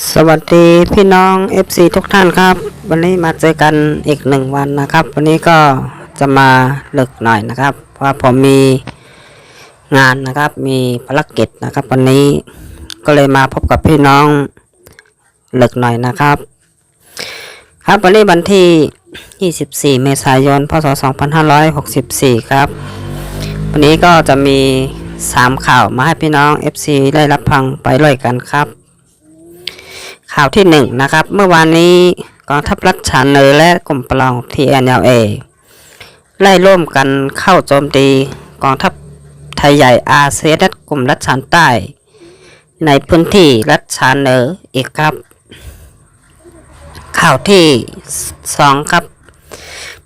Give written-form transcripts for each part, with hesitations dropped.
สวัสดีพี่น้อง FC ทุกท่านครับวันนี้มาเจอกันอีก1 วันนะครับวันนี้ก็จะมาเลิกหน่อยนะครับเพราะผมมีงานนะครับมีภารกิจนะครับวันนี้ก็เลยมาพบกับพี่น้องเลิกหน่อยนะครับครับวันนี้วันที่24 เมษายน พ.ศ. 2564ครับวันนี้ก็จะมี3 ข่าวมาให้พี่น้อง FC ได้รับฟังไปด้วยกันครับข่าวที่1นะครับเมื่อวานนี้กองทัพรัฐฉานเหนือและกลุ่มปลอง TNLA ไล่ร่วมกันเข้าโจมตีกองทัพไทยใหญ่ RCS และกลุ่มรัฐฉานใต้ในพื้นที่รัฐฉานเหนืออีกครับข่าวที่2ครับ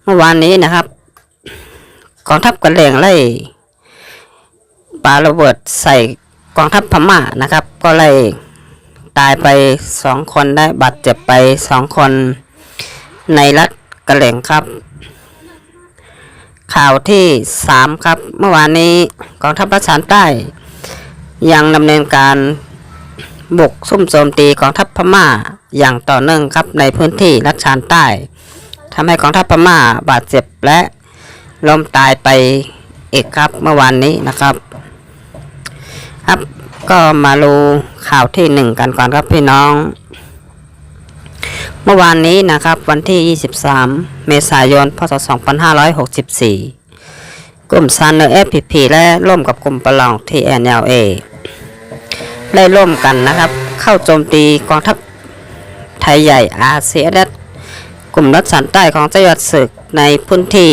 เมื่อวานนี้นะครับกองทัพกะเหรี่ยงไล่ปาระเบิดใส่กองทัพพม่านะครับก็ไล่ตายไป2 คนได้บาดเจ็บไป2 คนในรัฐกะเหรี่ยงครับข่าวที่3ครับเมื่อวานนี้กองทัพรัฐฉานใต้ยังดำเนินการบุกซุ่มโจมตีกองทัพพม่าอย่างต่อเนื่องครับในพื้นที่รัฐฉานใต้ทำให้กองทัพพม่าบาดเจ็บและล้มตายไปอีกครับเมื่อวานนี้นะครับก็มาดูข่าวที่1กันก่อนครับพี่น้องเมื่อวานนี้นะครับวันที่23 เมษายน พ.ศ. 2564กลุ่มซานเนอร์ FPP และร่วมกับกลุ่มปลอง TNLA ได้ร่วมกันนะครับเข้าโจมตีกองทัพไทยใหญ่ RCS กลุ่มรัฐฉานใต้ของจังหวัดศึกในพื้นที่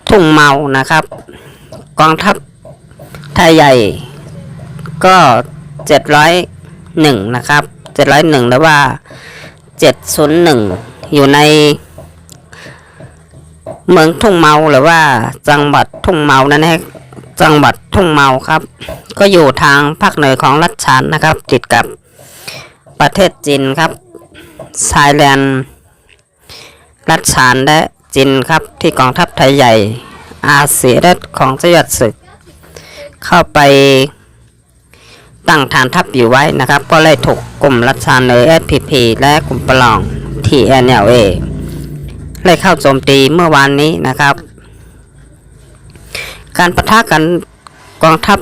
ทุ่งเมานะครับกองทัพไทยใหญ่ก็701นะครับ701หรือว่า701อยู่ในเมืองทุ่งเมาหรือว่าจังหวัดทุ่งเมานั่นเองจังหวัดทุ่งเมาครับก็อยู่ทางภาคเหนือของรัฐฉานนะครับติดกับประเทศจีนครับชายแดนรัฐฉานและจีนครับที่กองทัพไทยใหญ่RCSของจังหวัดศึกเข้าไปตั้งฐานทัพอยู่ไว้นะครับก็เลยถูกกลุ่มรัฐฉานเหนือ FPP และกลุ่มปลอง TNLA ไล่เข้าโจมตีเมื่อวานนี้นะครับการปะทะกันกองทัพ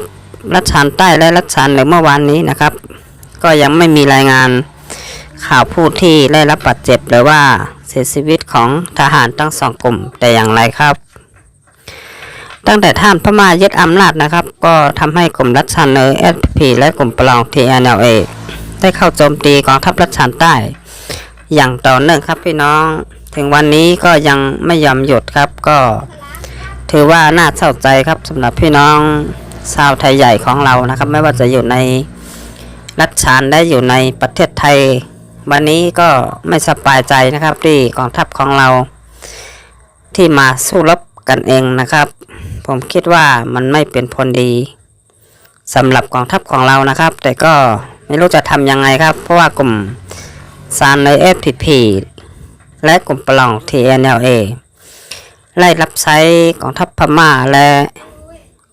รัฐฉานใต้และรัฐฉานเหนือเมื่อวานนี้นะครับก็ยังไม่มีรายงานข่าวผู้ที่ได้รับบาดเจ็บหรือว่าเสียชีวิตของทหารทั้ง2 กลุ่มแต่อย่างไรครับตั้งแต่ท่านพม่ายึดอำนาจนะครับก็ทำให้กลุ่มรัฐฉานเหนือ FPP และกลุ่มปลอง TNLA ได้เข้าโจมตีกองทัพรัฐฉานใต้อย่างต่อเนื่องครับพี่น้องถึงวันนี้ก็ยังไม่ยอมหยุดครับก็ถือว่าน่าเศร้าใจครับสำหรับพี่น้องชาวไทยใหญ่ของเรานะครับไม่ว่าจะอยู่ในรัฐฉานได้อยู่ในประเทศไทยวันนี้ก็ไม่สบายใจนะครับที่กองทัพของเราที่มาสู้รบกันเองนะครับผมคิดว่ามันไม่เป็นผลดีสำหรับกองทัพของเรานะครับแต่ก็ไม่รู้จะทำยังไงครับเพราะว่ากลุ่มซานใน FPP และกลุ่มปลอง TNLA ไล่รับใช้กองทัพพม่าและ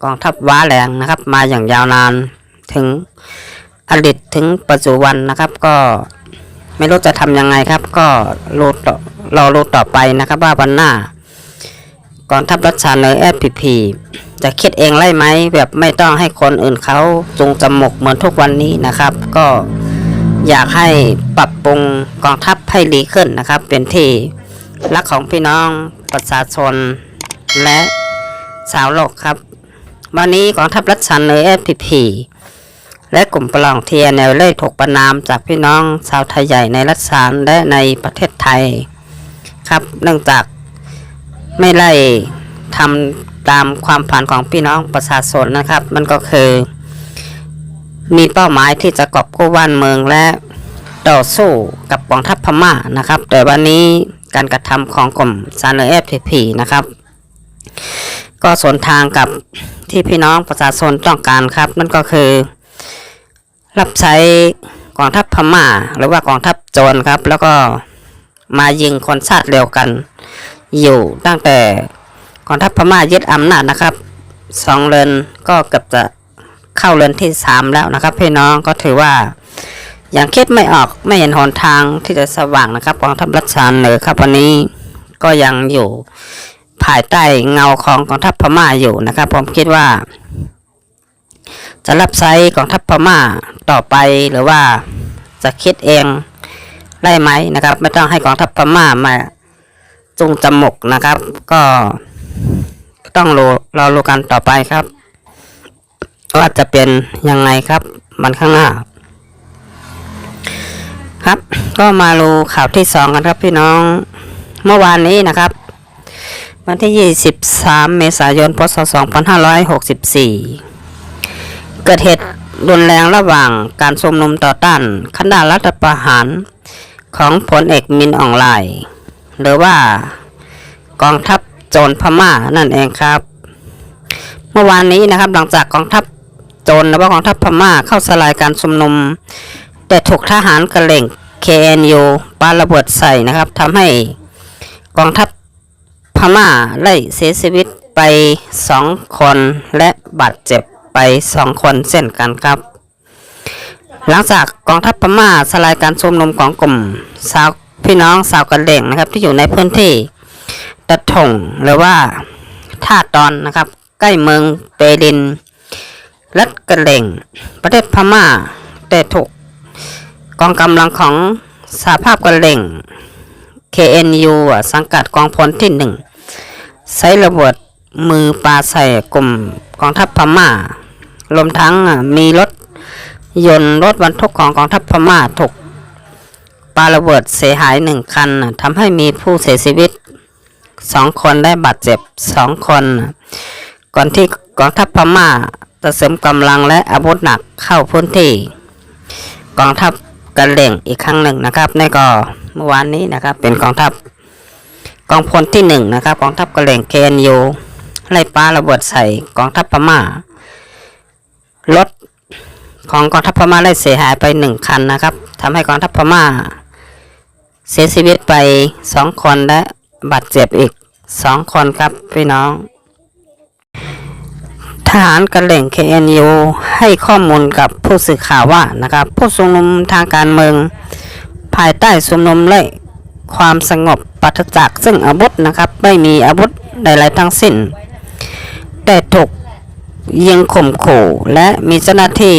กองทัพว้าแหลงนะครับมาอย่างยาวนานถึงอดีตถึงปัจจุบันนะครับก็ไม่รู้จะทำยังไงครับก็รอรู้ต่อไปนะครับว่าวันหน้ากองทัพรัฐฉานเหนือ FPP จะคิดเองไล่ไหมแบบไม่ต้องให้คนอื่นเขาจูงจมูกเหมือนทุกวันนี้นะครับก็อยากให้ปรับปรุงกองทัพให้ดีขึ้นนะครับเป็นที่รักของพี่น้องประชาชนและชาวโลกครับวันนี้กองทัพรัฐฉานเหนือ FPP และกลุ่มปลอง TNLA ถูกประณามจากพี่น้องชาวไทยใหญ่ในรัฐฉานและในประเทศไทยครับเนื่องจากไม่ไล่ทำตามความฝันของพี่น้องประชาชนนะครับมันก็คือมีเป้าหมายที่จะกอบกู้บ้านเมืองและต่อสู้กับกองทัพพม่านะครับแต่วันนี้การกระทำของกลุ่มซานเนอร์ FPP นะครับก็สวนทางกับที่พี่น้องประชาชนต้องการครับนั่นก็คือรับใช้กองทัพพม่าหรือว่ากองทัพโจรครับแล้วก็มายิงคนชาติเดียวกันอยู่ตั้งแต่กองทัพพม่ายึดอำนาจนะครับ2 เดือนก็เกือบจะเข้าเดือนที่3แล้วนะครับพี่น้องก็ถือว่า อย่างคิดไม่ออกไม่เห็นหนทางที่จะสว่างนะครับกองทัพรัสเซียเหนือครับวันนี้ก็ยังอยู่ภายใต้เงาของกองทัพพม่าอยู่นะครับผมคิดว่าจะรับใช้กองทัพพม่าต่อไปหรือว่าจะคิดเองได้ไหมนะครับไม่ต้องให้กองทัพพม่ามาจุงจมูกนะครับ ก็ต้องรอรู้กันต่อไปครับว่าจะเป็นยังไงครับมันข้างหน้าครับก็มาดูข่าวที่2กันครับพี่น้องเมื่อวานนี้นะครับวันที่23เมษายนพศ2564เกิดเหตุรุนแรงระหว่างการชุมนุมต่อต้านคณะรัฐประหารของพลเอกมินอองไลน์หรือว่ากองทัพโจรพม่านั่นเองครับเมื่อวานนี้นะครับหลังจากกองทัพโจรหรือว่ากองทัพพม่าเข้าสลายการชุมนุมแต่ถูกทหารกระเหรี่ยง KNU ปาระเบิดใส่นะครับทำให้กองทัพพม่าได้เสียชีวิตไป2คนและบาดเจ็บไป2คนเช่นกันครับหลังจากกองทัพพม่าสลายการชุมนุมของกลุ่มพี่น้องชาวกะเหรี่ยงนะครับที่อยู่ในพื้นที่ตะถงหรือว่าท่าตอนนะครับใกล้เมืองเปรินรัฐกะเหรี่ยงประเทศพม่าแต่ถูกกองกำลังของสหภาพกะเหรี่ยง KNU สังกัดกองพลที่1ใช้ระเบิดมือปาใส่กลุ่มกองทัพพม่ารวมทั้งมีรถยนต์รถบรรทุกของกองทัพพม่าถูกปาระเบิดเสียหาย1คันทำให้มีผู้เสียชีวิต2คนได้บาดเจ็บ2คนก่อนที่กองทัพพม่าจะเสริมกำลังและอาวุธหนักเข้าพื้นที่กองทัพกะเหรี่ยงอีกครั้งหนึ่งนะครับในก็เมื่อวานนี้นะครับเป็นกองพลที่1นะครับกองทัพกะเหรี่ยง KNU ไล่ปาระเบิดใส่กองทัพพม่ารถของกองทัพพม่าได้เสียหายไป1คันนะครับทำให้กองทัพพม่าเสียชีวิตไป2คนและบาดเจ็บอีก2คนครับพี่น้องทหารกะเหรี่ยง KNU ให้ข้อมูลกับผู้สื่อข่าวว่านะครับผู้ชุมนุมทางการเมืองภายใต้ชุมนุมไล่ความสงบปราศจากซึ่งอาวุธนะครับไม่มีอาวุธใดๆทั้งสิ้นแต่ถูกยิงข่มขู่และมีเจ้าหน้าที่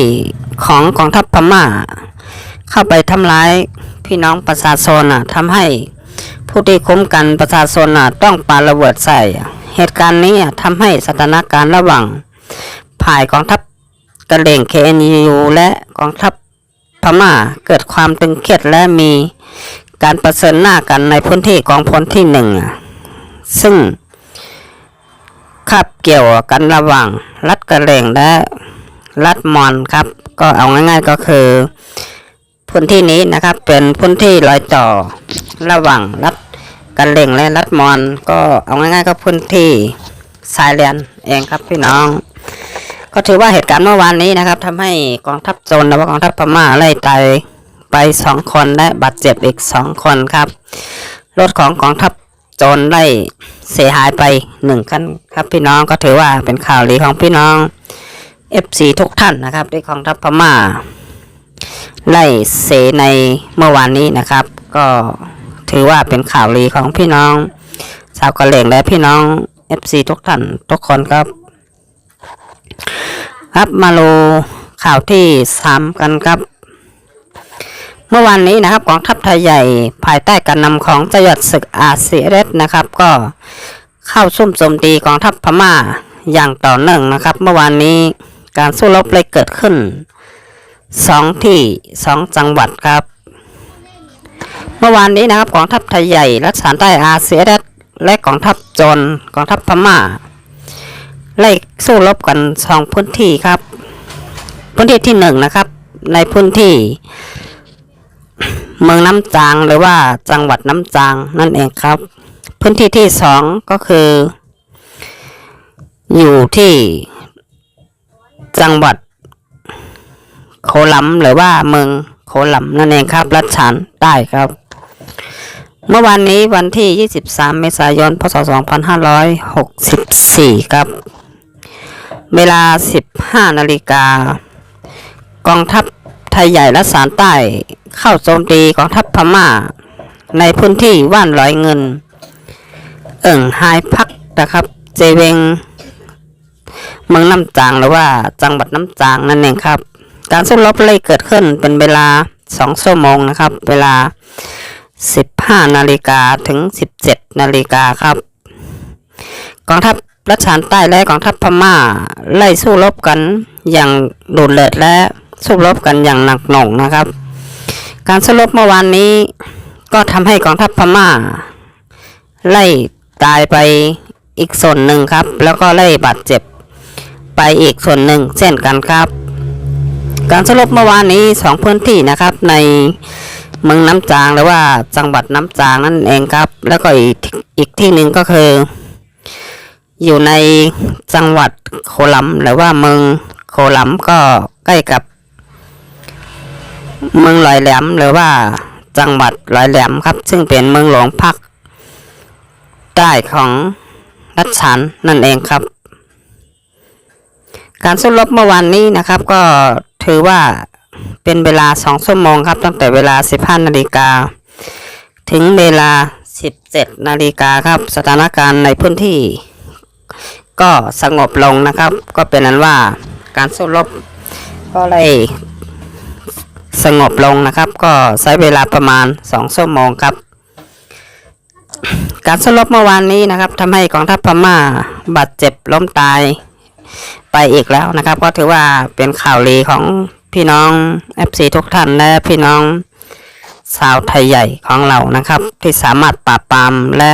ของกองทัพพม่าเข้าไปทำร้ายพี่น้องประชาชนทำให้ผู้ที่คุ้มกันประชาชนต้องปาระเบิดใส่เหตุการณ์นี้ทำให้สถานการณ์ระหว่างฝ่ายกองทัพกะเหรี่ยง KNU และกองทัพพม่าเกิดความตึงเครียดและมีการประชิดหน้ากันในพื้นที่กองพลที่1ซึ่งขับเกี่ยวกันระหว่างรัฐกะเหรี่ยงและรัฐมอญครับก็เอาง่ายๆก็คือพื้นที่นี้นะครับเป็นพื้นที่รอยต่อระหว่างรัฐกะเหรี่ยงและรัฐมอญก็เอาง่ายๆก็พื้นที่ชายแดนเองครับพี่น้องก็ถือว่าเหตุการณ์เมื่อวานนี้นะครับทำให้กองทัพโจรหรือว่ากองทัพพม่าไล่ตายไป2คนและบาดเจ็บอีก2คนครับรถของกองทัพโจรไล่เสียหายไป1คันครับพี่น้องก็ถือว่าเป็นข่าวดีของพี่น้อง FC ทุกท่านนะครับที่กองทัพพม่าไล่เสียในเมื่อวานนี้นะครับก็ถือว่าเป็นข่าวดีของพี่น้องชาวกะเหรี่ยงและพี่น้อง FC ทุกท่านทุกคนครับมาดูข่าวที่3กันครับเมื่อวานนี้นะครับกองทัพไทยใหญ่ภายใต้การนำของจรวดศึก RCS นะครับก็เข้าซุ่มโจมตีกองทัพพม่าอย่างต่อเนื่องนะครับเมื่อวานนี้การสู้รบเลยเกิดขึ้น2ที่2จังหวัดครับเมื่อวานนี้นะครับกองทัพไทยใหญ่รักษาใต้ RCS และกองทัพโจรกองทัพพม่าไล่สู้รบกัน2พื้นที่ครับพื้นที่ที่1นะครับในพื้นที่เมืองน้ำจางหรือว่าจังหวัดน้ำจางนั่นเองครับพื้นที่ที่2ก็คืออยู่ที่จังหวัดโคลัมหรือว่าเมืองโคลัมนั่นเองครับรัชฉานใต้ครับเมื่อวานนี้วันที่23เมษายนพศ2564ครับเวลา 15 นาฬิกากองทัพไท ไทยใหญ่และสานใต้เข้าโจมตีกองทัพพม่าในพื้นที่ว่านลอยเงินไฮพักนะครับเจเวงเมืองน้ำจางหรือว่าจังหวัดน้ำจางนั่นเองครับการสู้รบเลยเกิดขึ้นเป็นเวลา2 ชั่วโมงนะครับเวลา 15 นาฬิกาถึง 17 นาฬิกาครับกองทัพรัชฉานใต้และกองทัพพม่าไล่สู้รบกันอย่างดุเดือดและสู้รบกันอย่างหนักหน่วงนะครับการสู้รบเมื่อวานนี้ก็ทำให้กองทัพพม่าไล่ตายไปอีกส่วนหนึ่งครับแล้วก็ไล่บาดเจ็บไปอีกส่วนหนึ่งเช่นกันครับการสู้รบเมื่อวานนี้2 พื้นที่นะครับในเมืองน้ำจางหรือว่าจังหวัดน้ำจางนั่นเองครับแล้วก็อีกที่หนึ่งก็คืออยู่ในจังหวัดโคลัมหรือว่าเมืองโคลัมก็ใกล้กับเมืองลอยแหลมหรือว่าจังหวัดลอยแหลมครับซึ่งเป็นเมืองหลวงภาคใต้ของรัชฉานนั่นเองครับการสู้รบเมื่อวานนี้นะครับก็ถือว่าเป็นเวลา2 ชั่วโมงครับตั้งแต่เวลา 15 นาฬิกาถึงเวลา 17 นาฬิกาครับสถานการณ์ในพื้นที่ก็สงบลงนะครับก็เป็นนั้นว่าการสู้รบก็เลยสงบลงนะครับก็ใช้เวลาประมาณ2 ชั่วโมงครับการสู้รบเมื่อวานนี้นะครับทำให้กองทัพพม่าบาดเจ็บล้มตายไปอีกแล้วนะครับก็ถือว่าเป็นข่าวดีของพี่น้อง FC ทุกท่านและพี่น้องชาวไทยใหญ่ของเรานะครับที่สามารถปราบปรามและ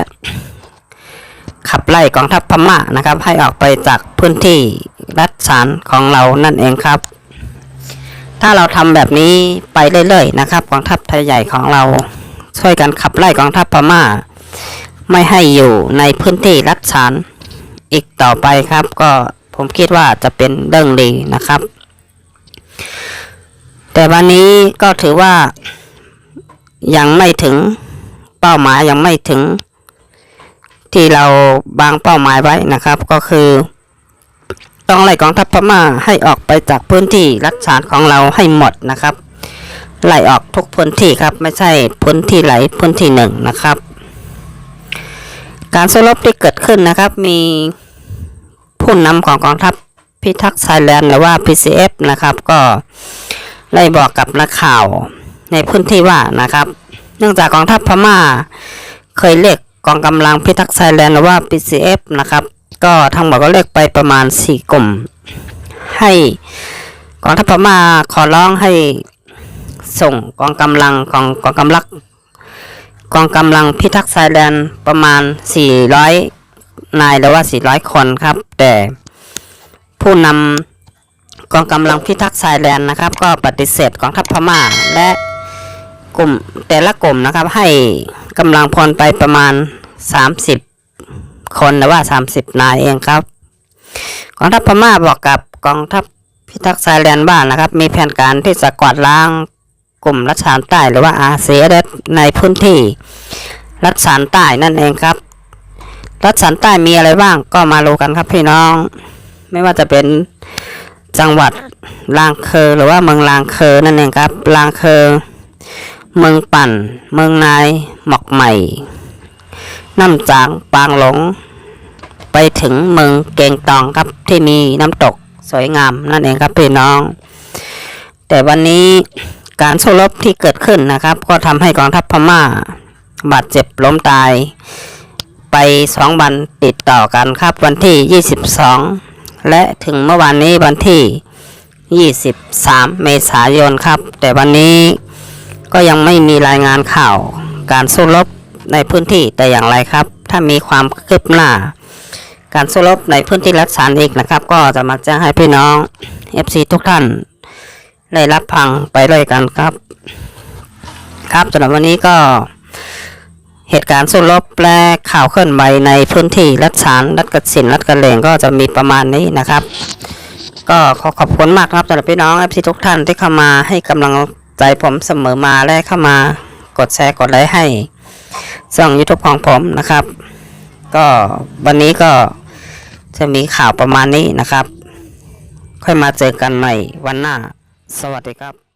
ขับไล่กองทัพพม่านะครับให้ออกไปจากพื้นที่รัฐฉานของเรานั่นเองครับถ้าเราทำแบบนี้ไปเรื่อยๆนะครับกองทัพไทยใหญ่ของเราช่วยกันขับไล่กองทัพพม่าไม่ให้อยู่ในพื้นที่รัฐฉานอีกต่อไปครับก็ผมคิดว่าจะเป็นเรื่องดีนะครับแต่วันนี้ก็ถือว่ายังไม่ถึงเป้าหมายยังไม่ถึงที่เราบางเป้าหมายไว้นะครับก็คือต้องไล่กองทัพพม่าให้ออกไปจากพื้นที่รัฐฉานของเราให้หมดนะครับไล่ออกทุกพื้นที่ครับไม่ใช่พื้นที่ไหนพื้นที่หนึ่งนะครับการสู้รบที่เกิดขึ้นนะครับมีผู้นำของกองทัพพิทักษ์ชายแดนหรือว่า PCF นะครับก็ได้บอกกับนักข่าวในพื้นที่ว่านะครับเนื่องจากกองทัพพม่าเคยเรียกกองกำลังพิทักษ์ชายแดนหรือว่า PCF นะครับก็ทั้งหมดก็เรียกไปประมาณ4 กลุ่มให้กองทัพพม่าขอร้องให้ส่งกองกำลังของกองกำลังพิทักษ์ชายแดนประมาณ400 นายหรือว่า400 คนครับแต่ผู้นำกองกำลังพิทักษ์ชายแดนนะครับก็ปฏิเสธกองทัพพม่าและกลุ่มแต่ละกลุ่มนะครับให้กำลังพลไปประมาณ30 คนหรือว่า30 นายเองครับกองทัพพม่าบอกกับกองทัพพิทักษ์ชายแดนบ้านนะครับมีแผนการที่จะกวาดล้างกลุ่มรัฐฉานใต้หรือว่า RCSS ในพื้นที่รัฐฉานใต้นั่นเองครับรัฐฉานใต้มีอะไรบ้างก็มาดูกันครับพี่น้องไม่ว่าจะเป็นจังหวัดลางเคอหรือว่าเมืองลางเคอนั่นเองครับลางเคอเมืองปั่นเมืองนายหมอกใหม่น้ำจางปางหลงไปถึงเมืองเกงตองครับที่มีน้ำตกสวยงามนั่นเองครับพี่น้องแต่วันนี้การสู้รบที่เกิดขึ้นนะครับก็ทำให้กองทัพพม่าบาดเจ็บล้มตายไป2 วันติดต่อกันครับวันที่22และถึงเมื่อวานนี้วันที่23 เมษายนครับแต่วันนี้ก็ยังไม่มีรายงานข่าวการสู้รบในพื้นที่แต่อย่างไรครับถ้ามีความคืบหน้าการสู้รบในพื้นที่รัฐฉานอีกนะครับก็จะมาแจ้งให้พี่น้อง FC ทุกท่านได้รับฟังไปด้วยกันครับสำหรับวันนี้ก็เหตุการณ์สู้รบและข่าวเคลื่อนไหวในพื้นที่รัฐฉานรัฐกสิณรัฐกะเหรี่ยงก็จะมีประมาณนี้นะครับก็ขอบคุณมากครับสำหรับพี่น้อง FC ทุกท่านที่เข้ามาให้กำลังใจผมเสมอมาและเข้ามากดแชร์กดไลค์ให้ช่อง YouTube ของผมนะครับก็วันนี้ก็จะมีข่าวประมาณนี้นะครับค่อยมาเจอกันใหม่วันหน้าสวัสดีครับ